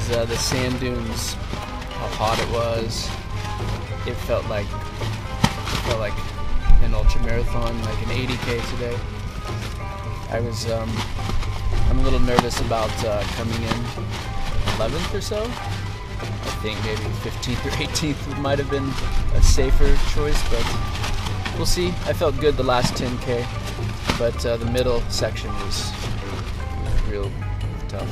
was the sand dunes, how hot it was. It felt like an ultra marathon, like an 80K today. I'm a little nervous about coming in 11th or so. I think maybe 15th or 18th might have been a safer choice, but we'll see. I felt good the last 10K, but the middle section was real tough.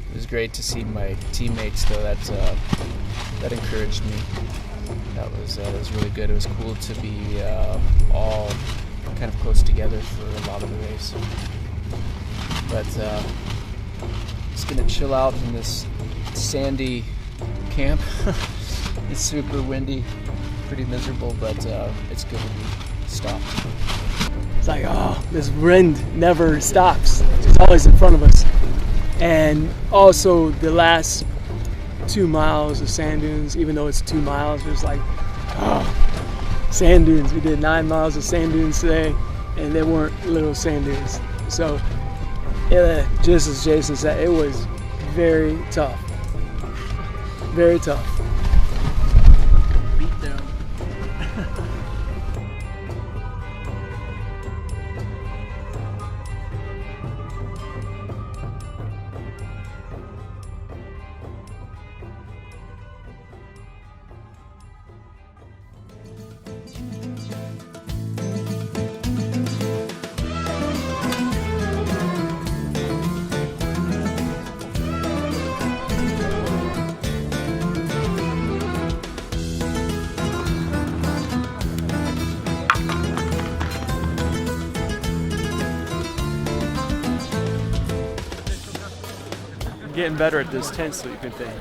It was great to see my teammates, though. That encouraged me. That was really good. It was cool to be all kind of close together for a lot of the race. But just gonna chill out in this sandy camp. It's super windy, pretty miserable, but it's good to be stopped. It's like, oh, this wind never stops. It's always in front of us. And also the last 2 miles of sand dunes, even though it's 2 miles, it was like, oh, sand dunes. We did 9 miles of sand dunes today, and they weren't little sand dunes. So, just as Jason said, it was very tough. Very tough. Beat down. Getting better at this tent sleeping thing.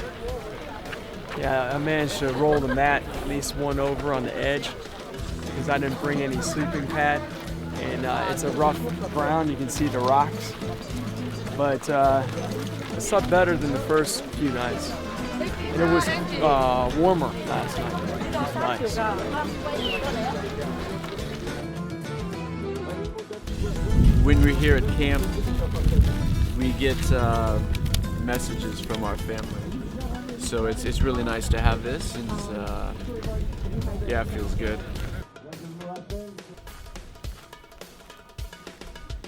Yeah, I managed to roll the mat at least one over on the edge because I didn't bring any sleeping pad, and it's a rough ground. You can see the rocks, but it slept better than the first few nights, and it was warmer last night. It was nice. When we're here at camp, we get messages from our family, so it's really nice to have this, and yeah, it feels good.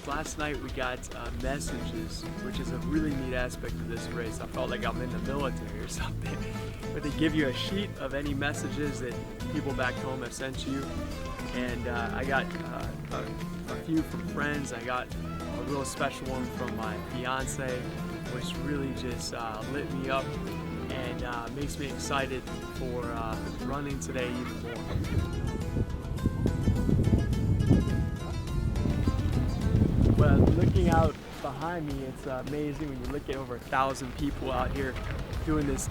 Last night we got messages, which is a really neat aspect of this race. I felt like I'm in the military or something. But they give you a sheet of any messages that people back home have sent you, and I got a few from friends. I got a real special one from my fiance, which really just lit me up and makes me excited for running today even more. Well, looking out behind me, it's amazing when you look at over 1,000 people out here doing this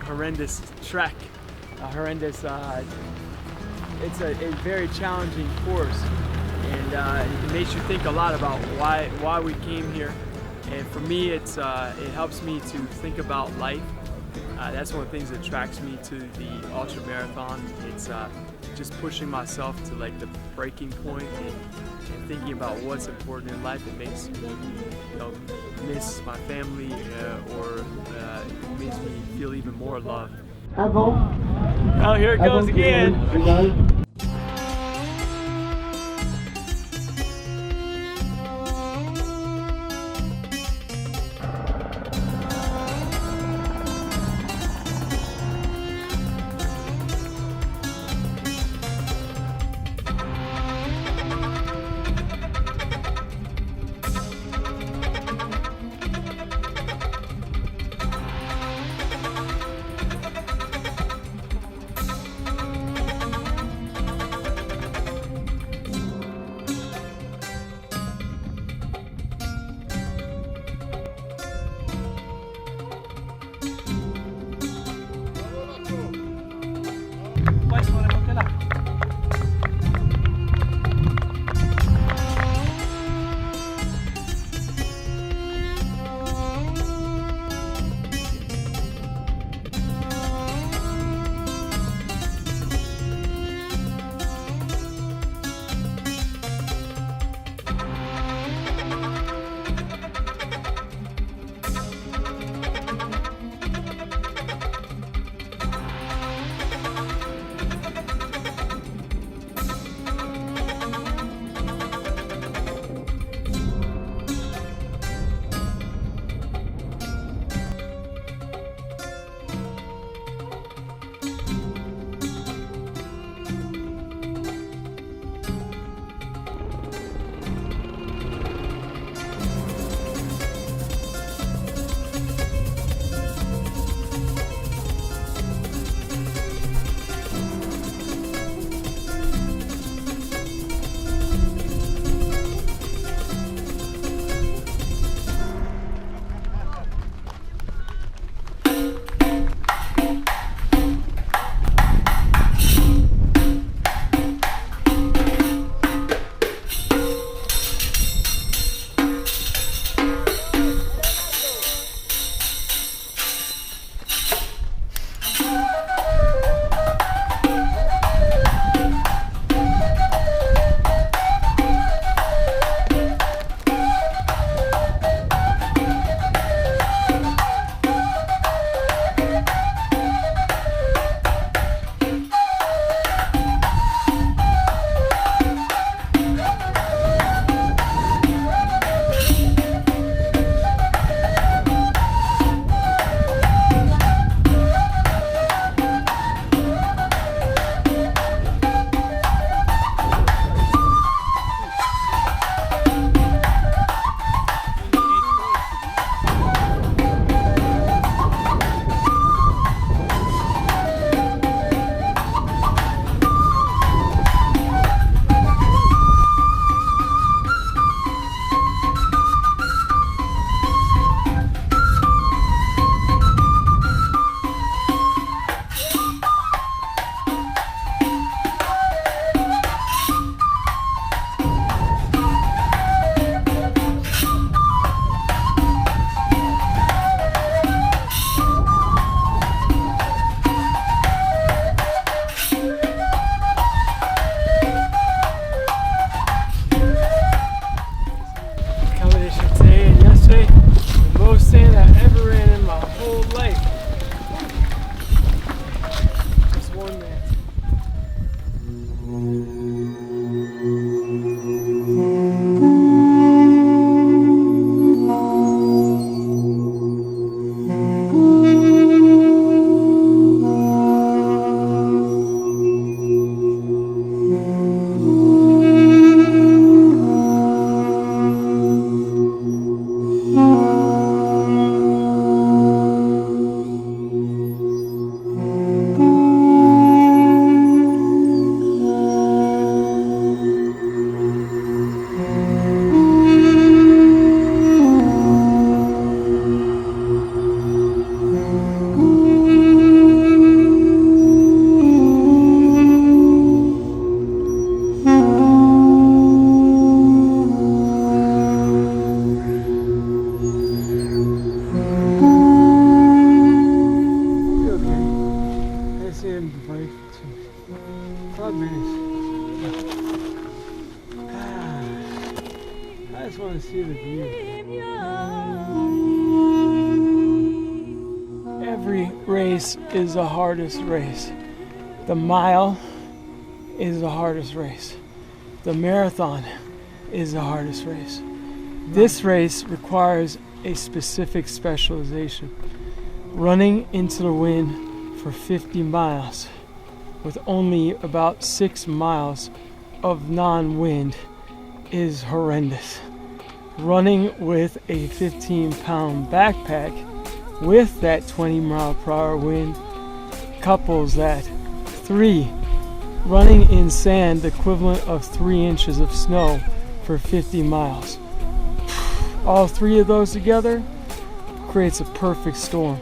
horrendous trek. It's a very challenging course, and it makes you think a lot about why we came here. And for me, it helps me to think about life. That's one of the things that attracts me to the ultra marathon. It's just pushing myself to like the breaking point and thinking about what's important in life. It makes me, miss my family, or it makes me feel even more loved. Oh, here it goes again. race is the hardest race. The mile is the hardest race. The marathon is the hardest race. This race requires a specific specialization. Running into the wind for 50 miles with only about 6 miles of non-wind is horrendous. Running with a 15-pound backpack with that 20-mile-per-hour wind couples that. 3, running in sand the equivalent of 3 inches of snow for 50 miles. All 3 of those together creates a perfect storm.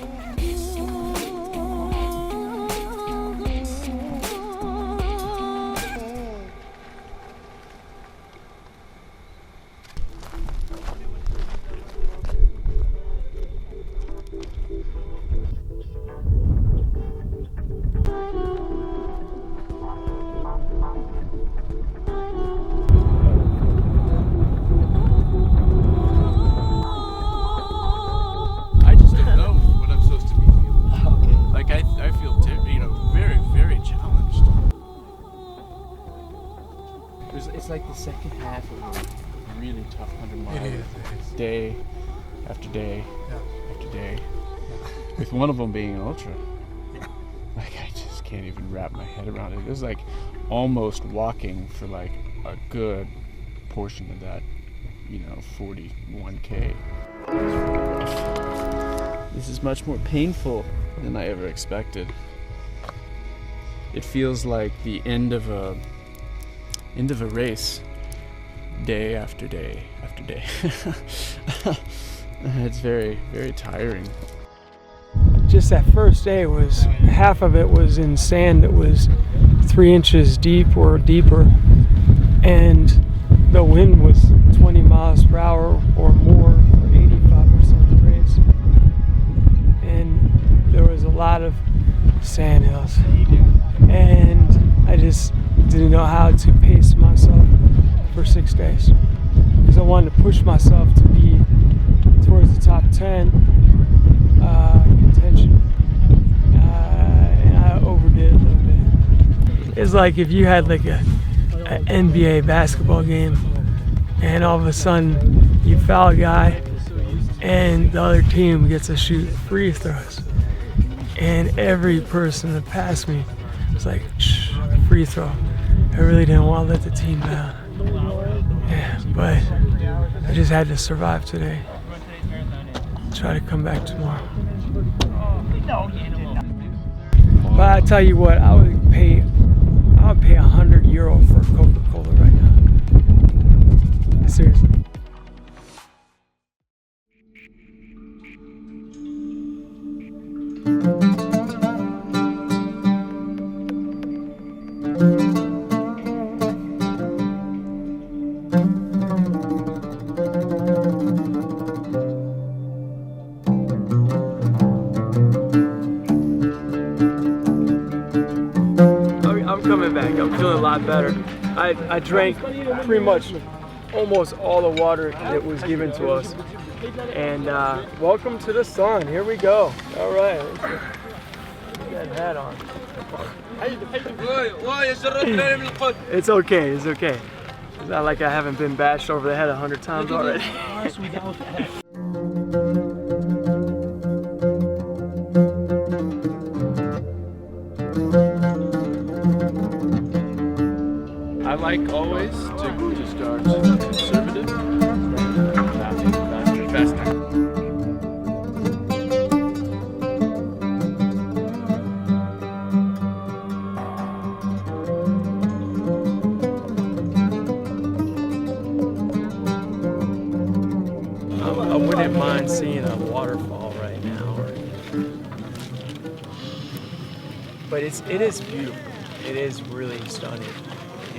It's like the second half of a really tough 100 miles. It is. Day after day after day. With one of them being an ultra. Like, I just can't even wrap my head around it. It was like almost walking for like a good portion of that, 41K. This is much more painful than I ever expected. It feels like the end of a race, day after day after day. It's very, very tiring. Just that first day was, half of it was in sand that was 3 inches deep or deeper, and the wind was 20 miles per hour or more for 85% of the race. And there was a lot of sand hills. And I just didn't know how to pace myself for 6 days, because I wanted to push myself to be towards the top 10 contention, and I overdid a little bit. It's like if you had like an NBA basketball game and all of a sudden you foul a guy and the other team gets to shoot free throws, and every person that passed me was like, shh, free throw. I really didn't want to let the team down. Yeah, but I just had to survive today. Try to come back tomorrow. But I tell you what, I would pay €100 for Coca-Cola right now. Seriously. I'm coming back. I'm feeling a lot better. I drank pretty much almost all the water that was given to us. And welcome to the sun. Here we go. All right. Let's get that hat on. It's okay. It's okay. It's not like I haven't been bashed over the head 100 times already. I like always to start conservative. Faster. I wouldn't mind seeing a waterfall right now. But it is beautiful. It is really stunning.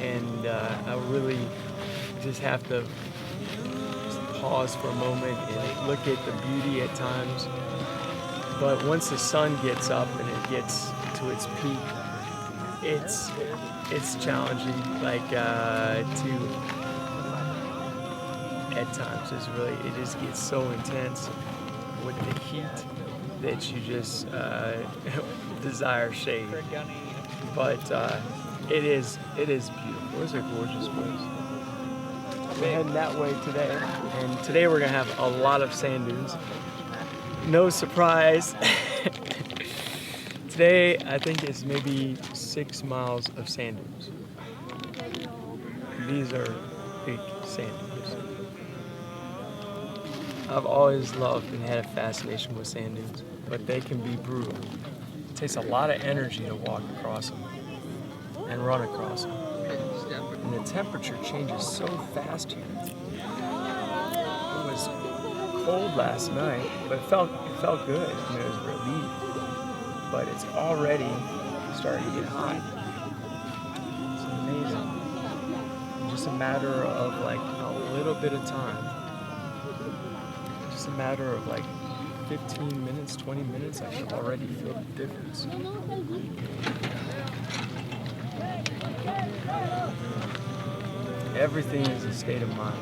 And I really just have to pause for a moment and look at the beauty at times. But once the sun gets up and it gets to its peak, it's challenging. Like at times, it just gets so intense with the heat that you just desire shade. But it is beautiful. It's a gorgeous place. We're heading that way today, and today we're gonna have a lot of sand dunes. No surprise. Today I think it's maybe 6 miles of sand dunes. These are big sand dunes. I've always loved and had a fascination with sand dunes, but they can be brutal. It takes a lot of energy to walk across them and run across them. And the temperature changes so fast here. It was cold last night, but it felt good. I mean, it was relief. But it's already starting to get hot. It's amazing. Just a matter of like a little bit of time. Just a matter of like 15 minutes, 20 minutes, I can already feel the difference. Everything is a state of mind.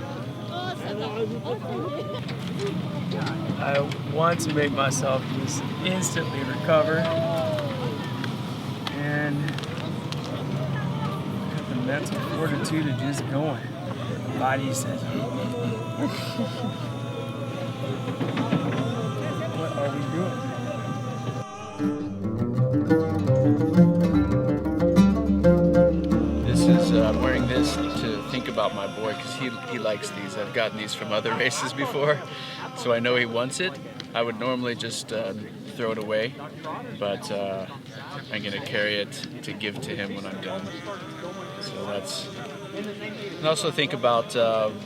I want to make myself just instantly recover and have the mental fortitude of just going. The body says, what are we doing? I'm wearing this to think about my boy because he likes these. I've gotten these from other races before, so I know he wants it. I would normally just throw it away, but I'm gonna carry it to give to him when I'm done. So that's, and also think about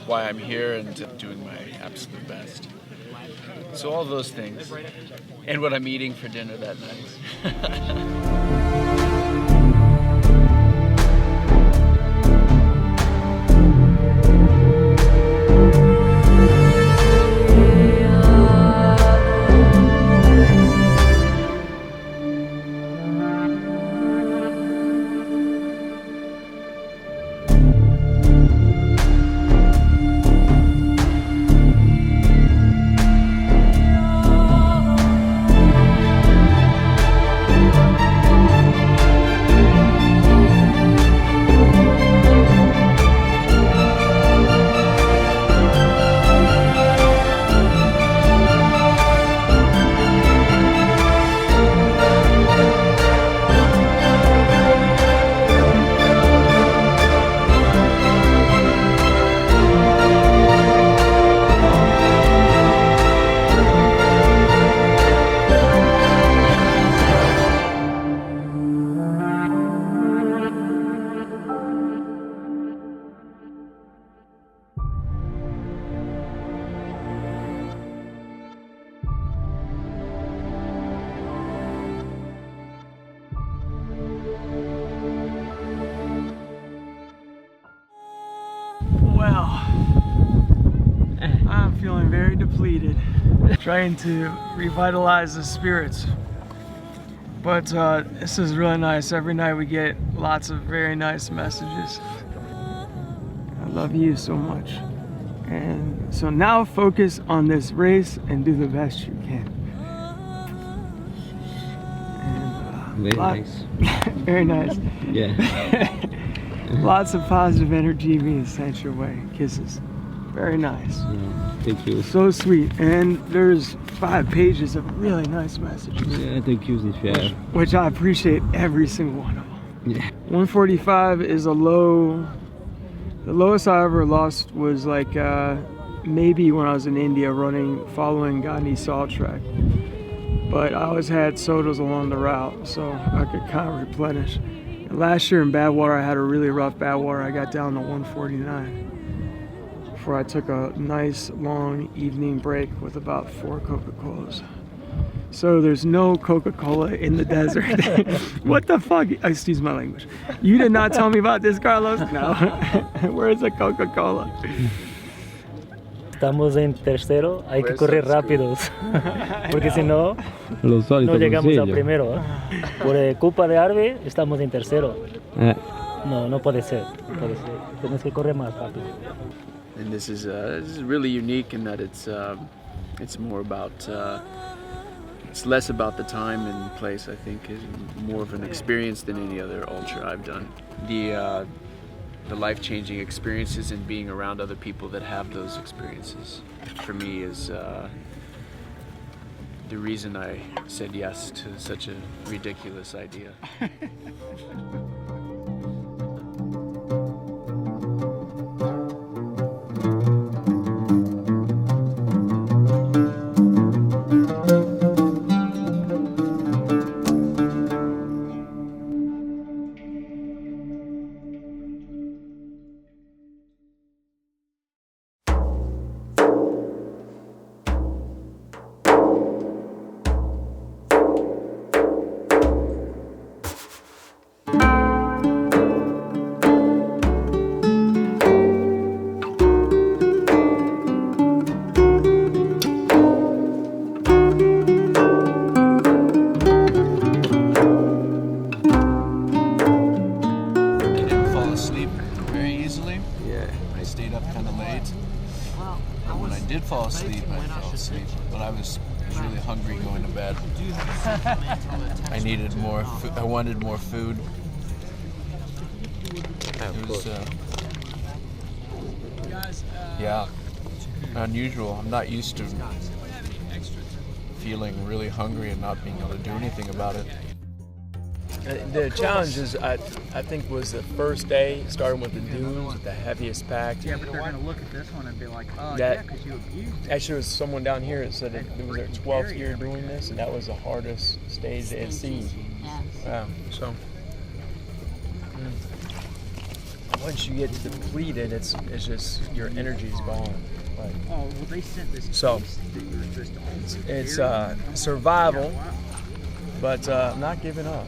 why I'm here and doing my absolute best. So all those things, and what I'm eating for dinner that night. Well, I'm feeling very depleted, trying to revitalize the spirits. But this is really nice. Every night we get lots of very nice messages. I love you so much. And so now focus on this race and do the best you can. And, very nice. Very nice. Yeah. Lots of positive energy being sent your way. Kisses. Very nice. Yeah, thank you. So sweet. And there's 5 pages of really nice messages. Yeah, thank you, Zifia. Which I appreciate every single one of them. Yeah. 145 is a low. The lowest I ever lost was like maybe when I was in India following Gandhi Salt Trek. But I always had sodas along the route, so I could kind of replenish. Last year in Badwater, I had a really rough Badwater. I got down to 149 before I took a nice long evening break with about 4 Coca-Colas. So there's no Coca-Cola in the desert. What the fuck? Excuse my language. You did not tell me about this, Carlos? No. Where's the Coca-Cola? Estamos en tercero, hay que correr rápidos, porque si no, no llegamos al primero. Por culpa de Arbe, estamos en tercero. No puede ser, tienes que correr más rápido. And this is really unique in that it's more about it's less about the time and place, I think, is more of an experience than any other ultra I've done. The life-changing experiences and being around other people that have those experiences, for me, is the reason I said yes to such a ridiculous idea. Fall asleep, I fell asleep, but I was really hungry going to bed. I needed more food. I wanted more food. It was, yeah, unusual. I'm not used to feeling really hungry and not being able to do anything about it. The challenge is, I think, was the first day, starting with the dunes, with the heaviest pack. Yeah, but they're going to look at this one and be like, oh, yeah, because you abused it. Actually, there was someone down here that said it was their 12th year doing this, and that was the hardest stage they had seen. So once you get depleted, it's just your energy's gone. Oh, well, they sent this so case that you were supposed to own. It's survival, but not giving up.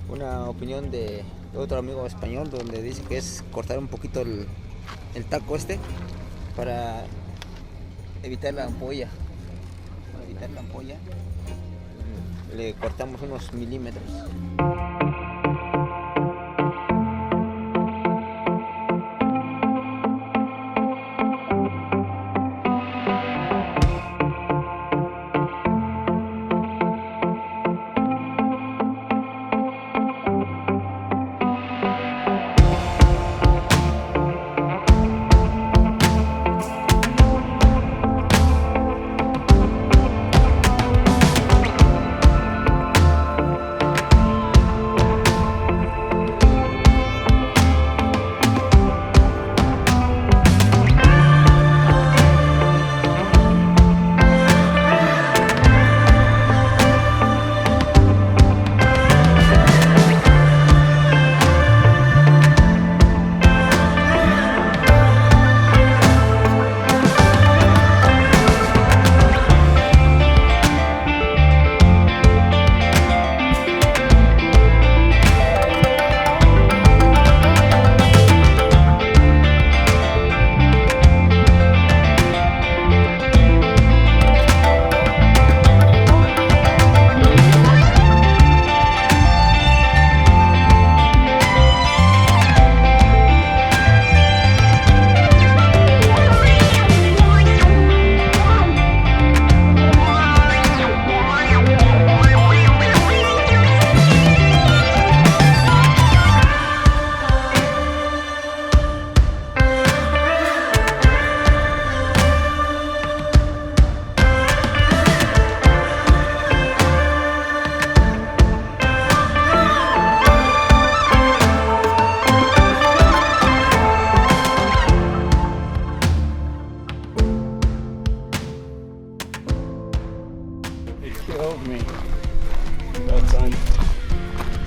Una opinión de otro amigo español donde dice que es cortar un poquito el taco para evitar la ampolla. Para evitar la ampolla le cortamos unos milímetros.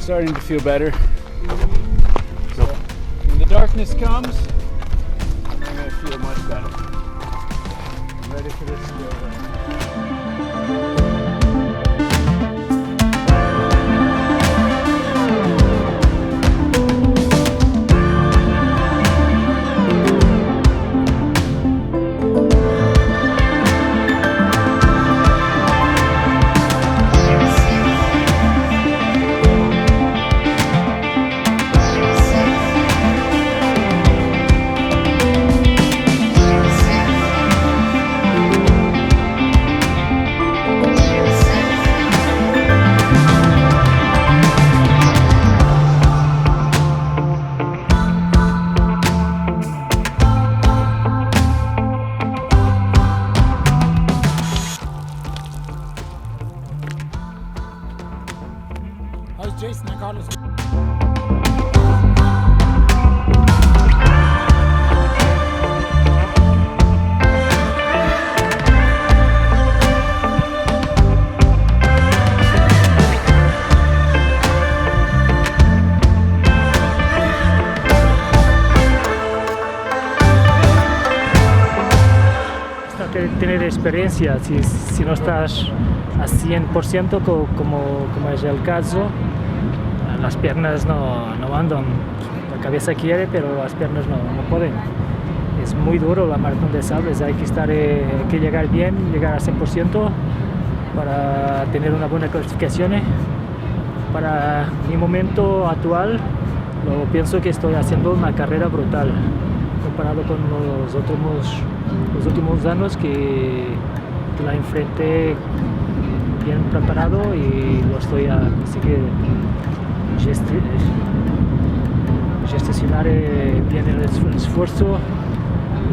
Starting to feel better. So when the darkness comes, I'm gonna feel much better. I'm ready for this to go away. Jason, I got us. Tener experiencia, si no estás a 100% como es el caso, las piernas no andan, la cabeza quiere pero las piernas no pueden. Es muy duro la maratón de Sables, hay que llegar bien, llegar al 100% para tener una buena clasificación. Para mi momento actual, pienso que estoy haciendo una carrera brutal comparado con los últimos años que la enfrenté bien preparado y lo estoy a conseguir gestionar bien el esfuerzo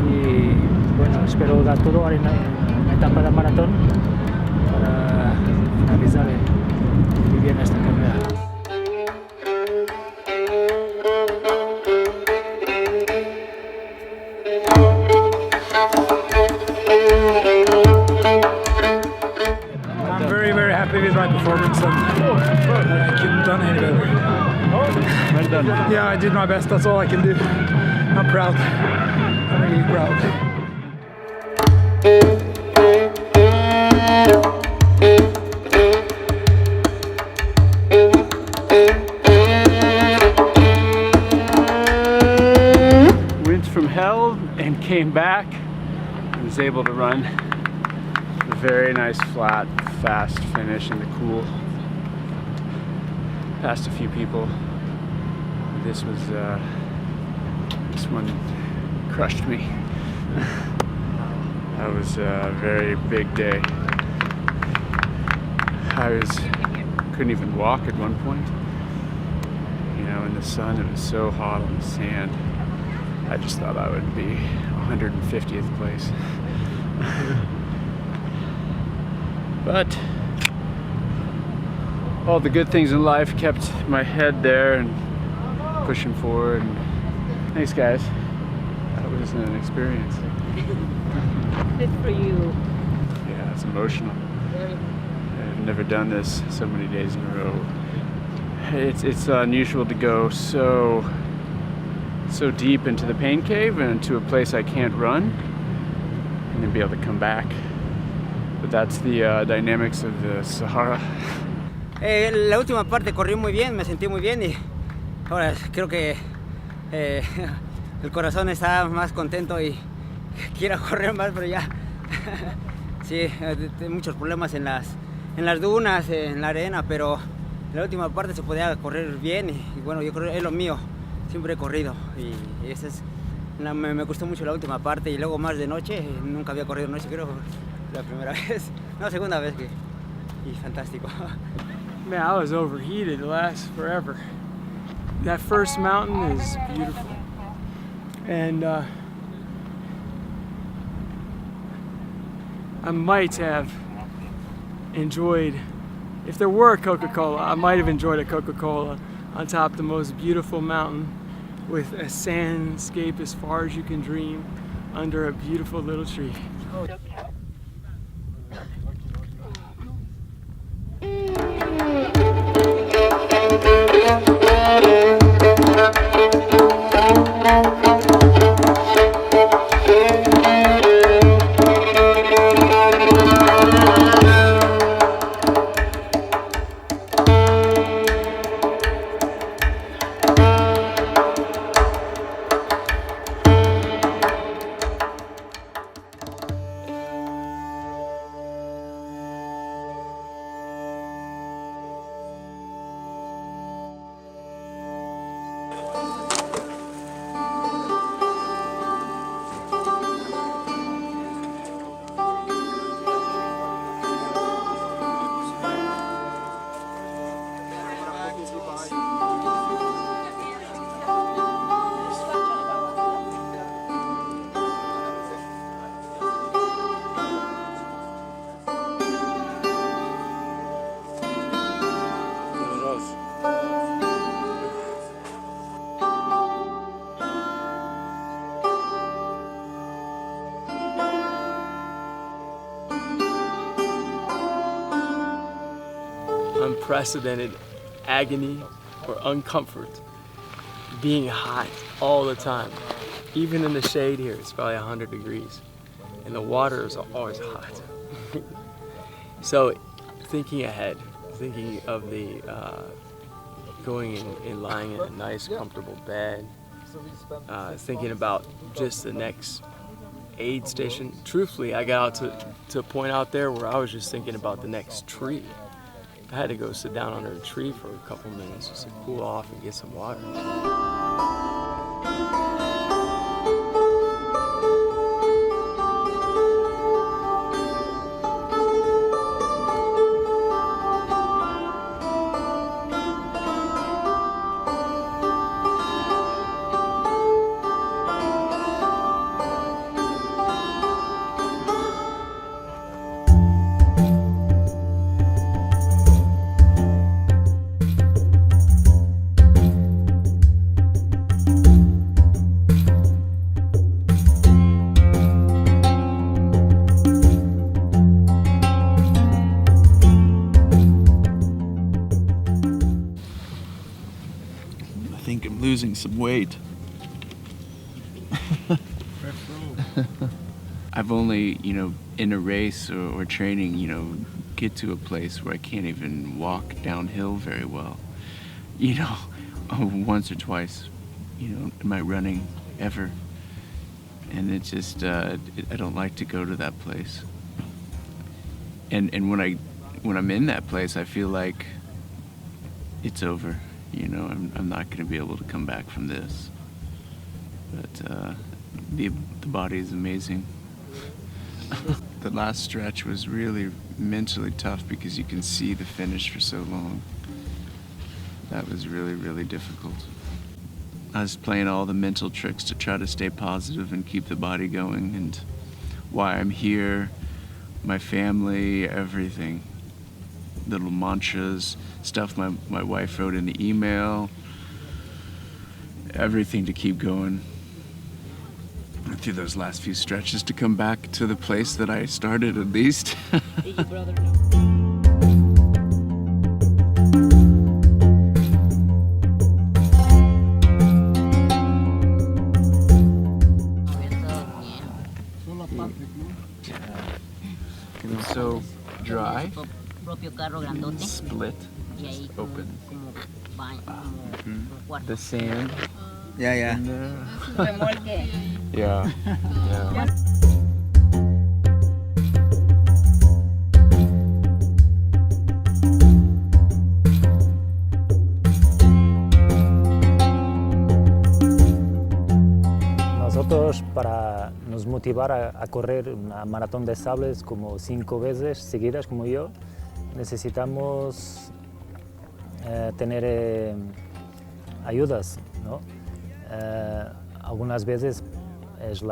y bueno, espero dar todo en la etapa de maratón para finalizar muy bien esta carrera. Happy with my performance and I couldn't have done any better. Well done. Yeah, I did my best, that's all I can do. I'm proud. I'm really proud. Went from hell and came back and was able to run a very nice flat fast finish in the cool. Passed a few people. This one crushed me. That was a very big day. Couldn't even walk at one point. You know, in the sun, it was so hot on the sand. I just thought I would be 150th place. But all the good things in life kept my head there and pushing forward. And thanks, guys. That was an experience. Good for you. Yeah, it's emotional. I've never done this so many days in a row. It's unusual to go so deep into the pain cave and into a place I can't run, and then be able to come back. But that's the dynamics of the Sahara. La última parte corrí muy bien, me sentí muy bien y ahora creo que el corazón está más contento y quiero correr más, pero ya sí, muchos problemas en las dunas, en la arena, pero en la última parte se podía correr bien y bueno, yo creo que es lo mío, siempre he corrido y esa es, me gustó mucho la última parte y luego más de noche, nunca había corrido de noche, creo la primera vez, no, segunda vez y fantástico. Man, I was overheated, it lasts forever. That first mountain is beautiful. And I might have enjoyed, if there were a Coca-Cola, I might have enjoyed a Coca-Cola on top of the most beautiful mountain with a sandscape as far as you can dream under a beautiful little tree. unprecedented agony or uncomfort being hot all the time. Even in the shade here, it's probably 100 degrees. And the water is always hot. So thinking ahead, thinking of the going and lying in a nice comfortable bed, thinking about just the next aid station. Truthfully, I got out to a point out there where I was just thinking about the next tree. I had to go sit down under a tree for a couple minutes just to cool off and get some water. I think I'm losing some weight. I've only, in a race or training, get to a place where I can't even walk downhill very well. Once or twice, in my running ever. And it just, I don't like to go to that place. And when I'm in that place, I feel like it's over. I'm not going to be able to come back from this. But the body is amazing. The last stretch was really mentally tough because you can see the finish for so long. That was really, really difficult. I was playing all the mental tricks to try to stay positive and keep the body going, and why I'm here, my family, everything. Little mantras, stuff my wife wrote in the email, everything to keep going through those last few stretches to come back to the place that I started at least. It's so dry, split, just open. The sand. Yeah. Yeah. Nosotros, para nos motivar a correr una maratón de Sables como 5 veces seguidas como yo, necesitamos tener ayudas, ¿no? Algunas veces es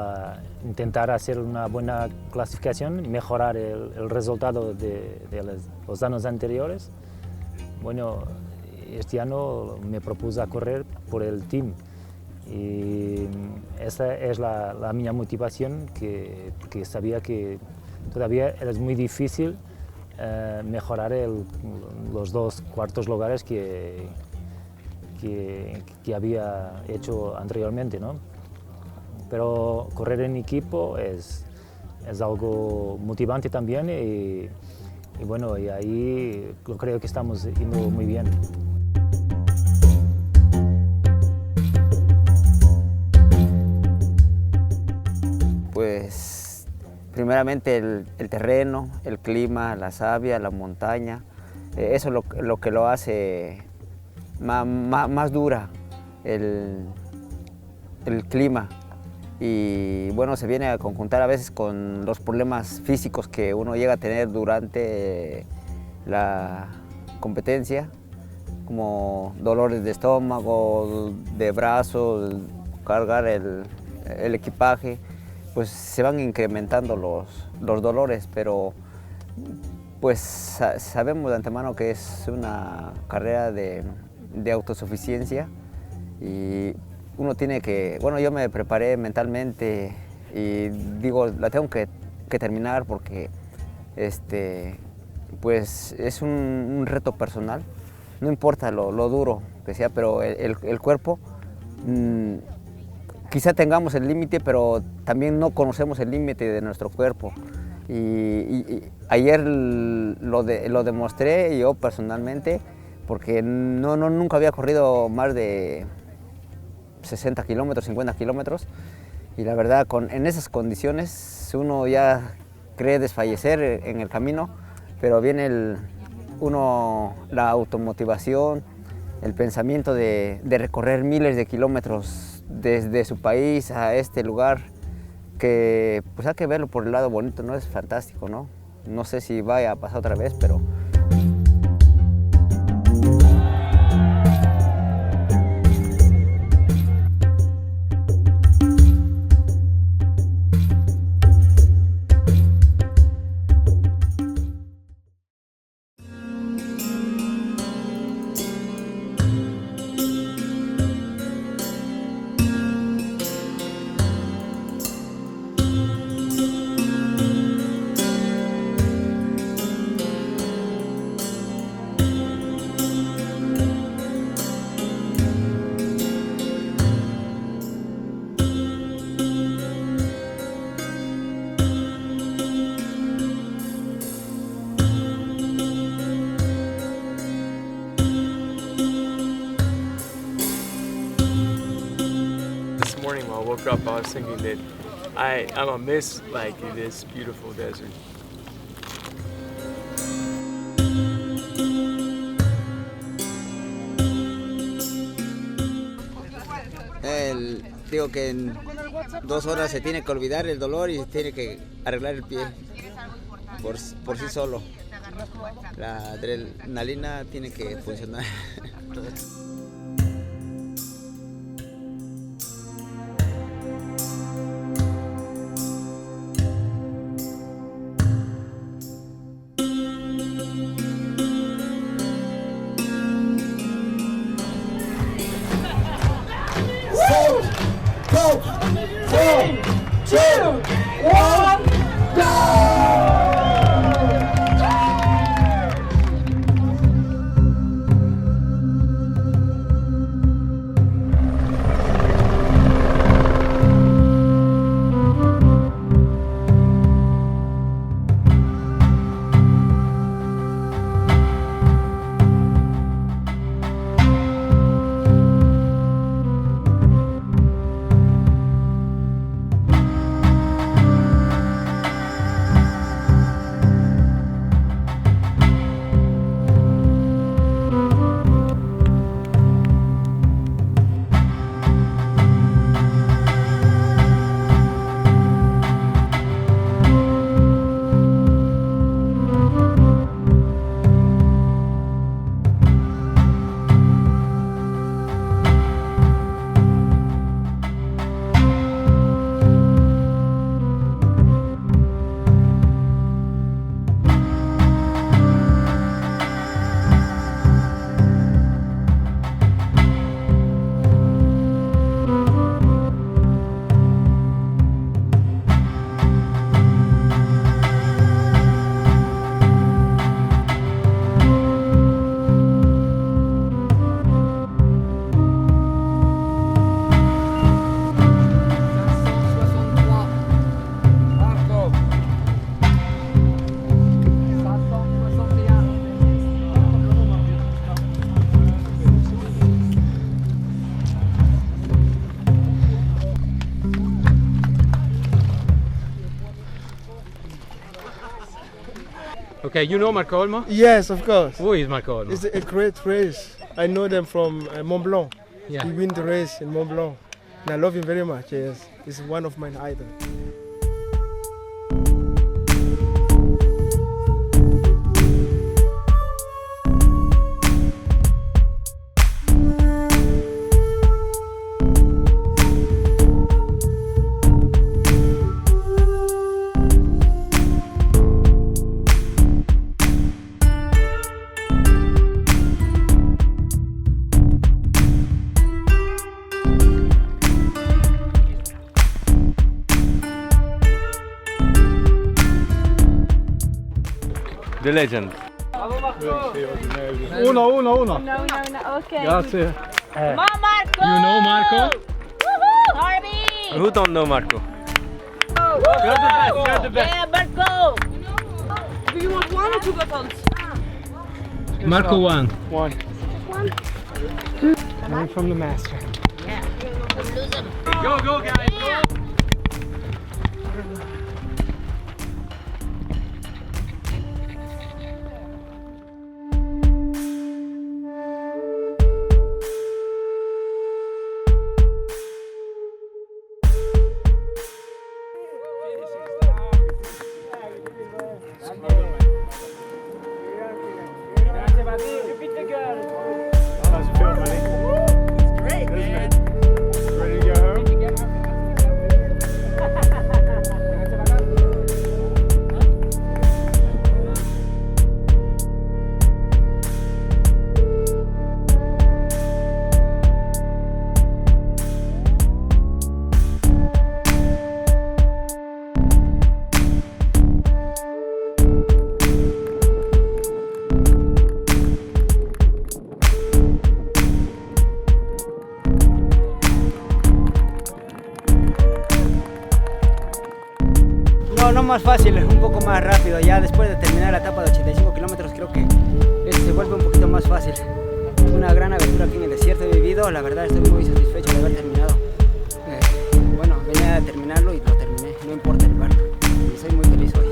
intentar hacer una buena clasificación, mejorar el resultado de los años anteriores. Bueno, este año me propuse a correr por el team y esa es la mi motivación, que sabía que todavía es muy difícil mejorar los 2 cuartos lugares que había hecho anteriormente, ¿no? Pero correr en equipo es algo motivante también y bueno, y ahí creo que estamos yendo muy bien. Pues primeramente el terreno, el clima, la savia, la montaña, eso es lo que lo hace más dura, el clima. Y bueno, se viene a conjuntar a veces con los problemas físicos que uno llega a tener durante la competencia, como dolores de estómago, de brazos, cargar el equipaje, pues se van incrementando los dolores, pero pues sabemos de antemano que es una carrera de autosuficiencia y uno tiene que, bueno, yo me preparé mentalmente y digo, la tengo que terminar porque pues es un reto personal. No importa lo duro que sea, pero el cuerpo, quizá tengamos el límite, pero también no conocemos el límite de nuestro cuerpo. Y ayer lo demostré yo personalmente, porque nunca había corrido más de 60 kilómetros, 50 kilómetros, y la verdad en esas condiciones uno ya cree desfallecer en el camino, pero viene la automotivación, el pensamiento de recorrer miles de kilómetros desde su país a este lugar, que pues hay que verlo por el lado bonito, ¿no? Es fantástico, ¿no? No sé si vaya a pasar otra vez, pero... Morning when I woke up, I was thinking that I'm gonna miss like this beautiful desert. Digo que en 2 horas se tiene que olvidar el dolor y se tiene que arreglar el pie por sí solo. La adrenalina tiene que funcionar. Okay, you know Marco Olmo? Yes, of course. Who is Marco Olmo? It's a great race. I know them from Mont Blanc. Yeah. He win the race in Mont Blanc. And I love him very much, yes. He's one of my idols. The legend. Uno. No, okay. Grazie. Come on, Marco! You know Marco? Woohoo! Harvey! Who don't know Marco? You're the best. Yeah, Marco! Do you want 1 or 2 bottles? Marco won. One. Learn from the master. Yeah. Don't lose him. Go guys, Yeah. How's it feel, buddy? It's great, man. Ready to go home? No más fácil, un poco más rápido. Ya después de terminar la etapa de 85 kilómetros creo que se vuelve un poquito más fácil. Una gran aventura aquí en el desierto he vivido. La verdad estoy muy satisfecho de haber terminado. Bueno, venía a terminarlo y lo terminé. No importa el lugar. Y soy muy feliz hoy.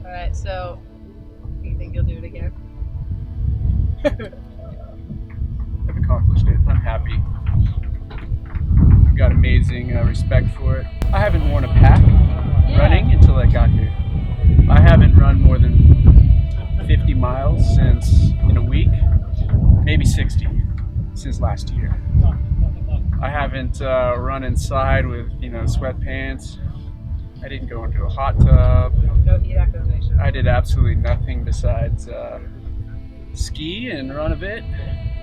Alright, so do you think you'll do it again? I've accomplished it. I'm happy. I've got amazing respect for it. I haven't worn a pack running until I got here. I haven't run more than 50 miles since in a week, maybe 60 since last year. I haven't run inside with sweatpants. I didn't go into a hot tub. No heat activation. I did absolutely nothing besides ski and run a bit.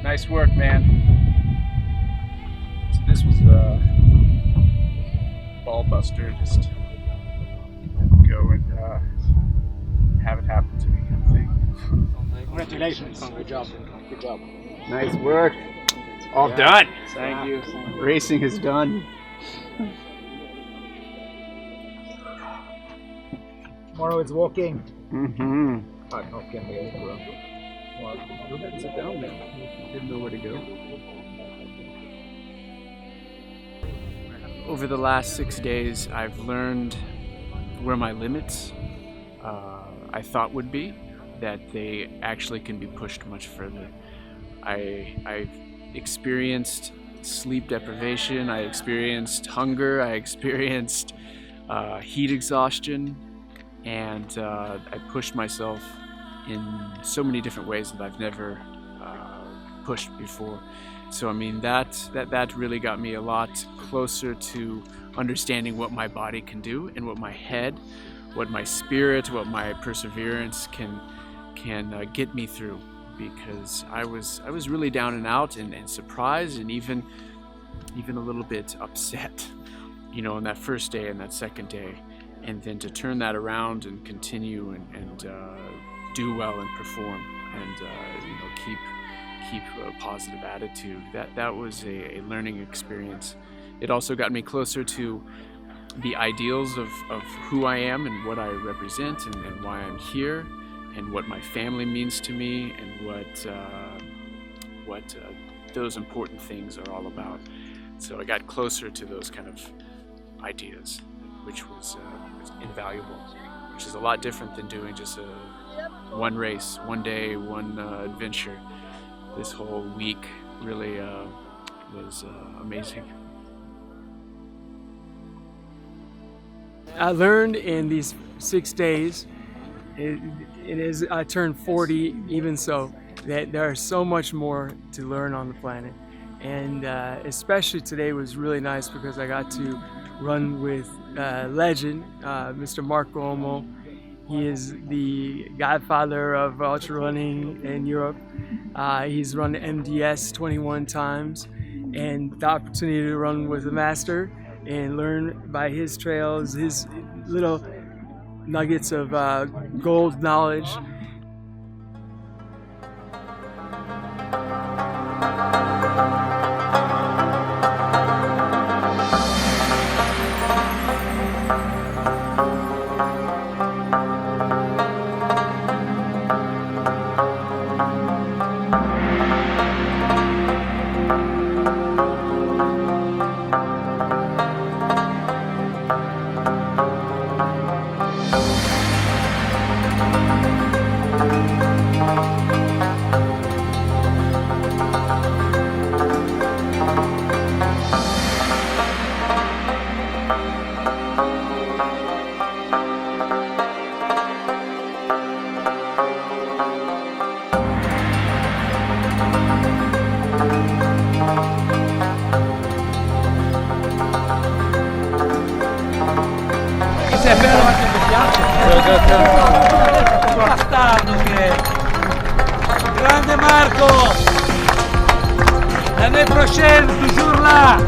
Nice work, man. So this was a ball buster. Just go and have it happen to me, kind of thing. Congratulations. Good job. Good job. Nice work. All done. Thank you. Racing is done. Tomorrow it's walking. Mm-hmm. I can be well. Go ahead and sit down now. Didn't know where to go. Over the last 6 days, I've learned where my limits I thought would be, that they actually can be pushed much further. I've experienced sleep deprivation, I experienced hunger, I experienced heat exhaustion, and I pushed myself in so many different ways that I've never pushed before. So I mean that really got me a lot closer to understanding what my body can do and what my head, what my spirit, what my perseverance can get me through. Because I was really down and out and surprised and even a little bit upset, on that first day and that second day, and then to turn that around and continue and do well and perform and keep a positive attitude. That was a learning experience. It also got me closer to the ideals of who I am and what I represent and why I'm here, and what my family means to me, and what those important things are all about. So I got closer to those kind of ideas, which was invaluable, which is a lot different than doing just one race, one day, one adventure. This whole week really was amazing. I learned in these 6 days it is, I turned 40, even so, that there is so much more to learn on the planet. And especially today was really nice because I got to run with legend, Mr. Marco Olmo. He is the godfather of ultra running in Europe. He's run MDS 21 times, and the opportunity to run with the master and learn by his trails, his little nuggets of gold knowledge. Se è bello anche mi piace. Bastardo che è. Grande Marco. L'année prochaine, toujours là.